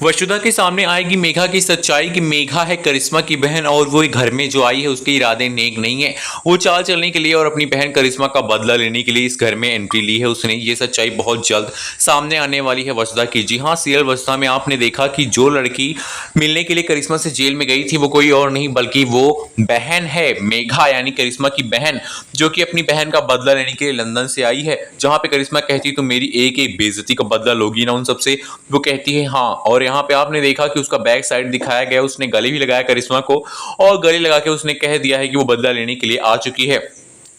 वसुधा के सामने आएगी मेघा की सच्चाई कि मेघा है करिश्मा की बहन और वो घर में जो आई है उसके इरादे नेक नहीं है। वो चाल चलने के लिए और अपनी बहन करिश्मा का बदला लेने के लिए इस घर में एंट्री ली है उसने। ये सच्चाई बहुत जल्द सामने आने वाली है वसुधा की। जी हाँ, सीरियल वसुधा में आपने देखा कि जो लड़की मिलने के लिए करिश्मा से जेल में गई थी वो कोई और नहीं बल्कि वो बहन है मेघा, यानी करिश्मा की बहन, जो कि अपनी बहन का बदला लेने के लिए लंदन से आई है। जहां पे करिश्मा कहती तुम मेरी एक एक बेइज्जती का बदला लोगी ना उन सबसे, वो कहती है हाँ। और यहाँ पे आपने देखा कि उसका बैक साइड दिखाया गया, उसने गले भी लगाया करिश्मा को और गले लगा के उसने कह दिया है कि वो बदला लेने के लिए आ चुकी है।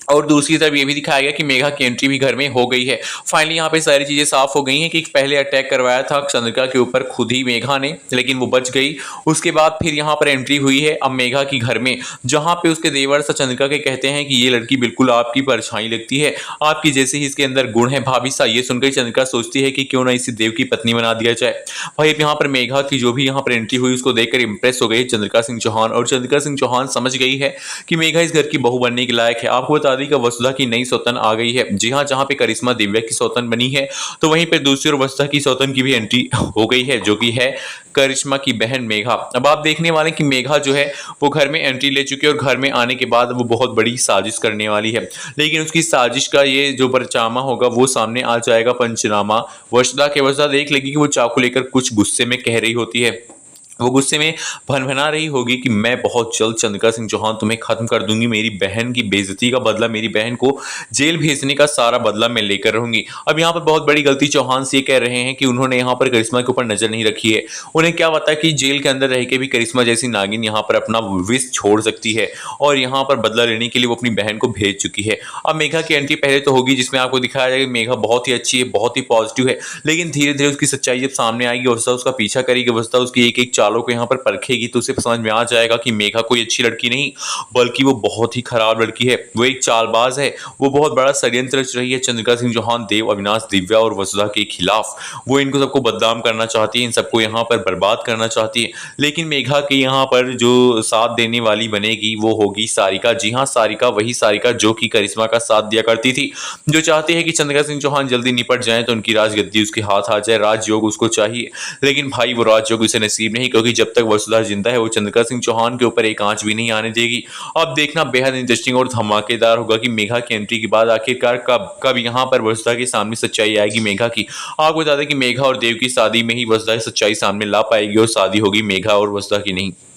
और दूसरी तरफ ये भी दिखाया गया कि मेघा की एंट्री भी घर में हो गई है। फाइनली यहाँ पे सारी चीजें साफ हो गई हैं कि पहले अटैक करवाया था चंद्रिका के ऊपर खुद ही मेघा ने, लेकिन वो बच गई। उसके बाद फिर यहाँ पर एंट्री हुई है अब मेघा की घर में, जहाँ पे उसके देवर सा चंद्रिका के कहते हैं कि ये लड़की बिल्कुल आपकी परछाई लगती है, आपकी जैसे ही इसके अंदर गुण है भाभी सा। ये सुनकर चंद्रिका सोचती है कि क्यों ना इसे देव की पत्नी बना दिया जाए। भाई यहाँ पर मेघा की जो भी यहाँ पर एंट्री हुई उसको देखकर इंप्रेस हो गई चंद्रिका सिंह चौहान, और चंद्रिका सिंह चौहान समझ गई है कि मेघा इस घर की बहू बनने के लायक है। आपको बता दी कि वसुधा की नई सौतन आ गई है। जी हाँ, जहां पे करिश्मा दिव्या की सौतन बनी है तो वहीं पे दूसरी ओर वसुधा की सौतन की भी एंट्री हो गई है, जो कि है करिश्मा की बहन मेघा। अब आप देखने वाले कि मेघा जो है वो घर में एंट्री ले चुकी है और घर में आने के बाद वो बहुत बड़ी साजिश करने वाली है। लेकिन उसकी साजिश का ये जो परचामा होगा वो सामने आ जाएगा, पंचनामा। वसुधा देख लेगी कि वो चाकू लेकर कुछ गुस्से में कह रही होती है। वो गुस्से में भनभना रही होगी कि मैं बहुत जल्द चंद्रिका सिंह चौहान तुम्हें खत्म कर दूंगी, मेरी बहन की बेइज्जती का बदला, मेरी बहन को जेल भेजने का सारा बदला मैं लेकर रहूंगी। अब यहाँ पर बहुत बड़ी गलती चौहान से ये कह रहे हैं कि उन्होंने यहाँ पर करिश्मा के ऊपर नजर नहीं रखी है। उन्हें क्या पता कि जेल के अंदर रह के भी करिश्मा जैसी नागिन यहाँ पर अपना विष छोड़ सकती है और यहाँ पर बदला लेने के लिए वो अपनी बहन को भेज चुकी है। अब मेघा की एंट्री पहले तो होगी जिसमें आपको दिखाया जाएगा मेघा बहुत ही अच्छी है, बहुत ही पॉजिटिव है, लेकिन धीरे धीरे उसकी सच्चाई जब सामने आएगी, वसुधा उसका पीछा करेगी, वसुधा उसकी एक एक चालों को यहाँ पर परखेगी तो उसे समझ में आ जाएगा कि मेघा कोई अच्छी लड़की नहीं बल्कि वो बहुत ही खराब लड़की है, वो एक चालबाज है। वो बहुत बड़ा षड्यंत्र रच रही है चंद्रिका सिंह चौहान, देव, अविनाश, दिव्या और वसुधा के खिलाफ। वो इनको सबको बदनाम करना चाहती है, इन सबको यहाँ पर बर्बाद करना चाहती है। लेकिन मेघा के यहाँ पर जो साथ देने वाली बनेगी वो होगी सारिका। जी हाँ, सारिका, वही सारिका जो कि करिश्मा का साथ दिया करती थी, जो चाहती है कि चंद्रिका सिंह चौहान जल्दी निपट जाए तो उनकी राजगद्दी उसके हाथ आ जाए, राजयोग उसको चाहिए। लेकिन भाई वो राजयोग उसे नसीब नहीं, क्योंकि जब तक वसुधा जिंदा है वो चंद्रिका सिंह चौहान के ऊपर एक आंच भी नहीं आने देगी। अब देखना बेहद इंटरेस्टिंग और धमाकेदार होगा कि मेघा की एंट्री के बाद आखिरकार कब कब यहाँ पर वसुधा के सामने सच्चाई आएगी मेघा की। आपको बता दें कि मेघा और देव की शादी में ही वसुधा की सच्चाई सामने ला पाएगी और शादी होगी मेघा और वसुधा की नहीं।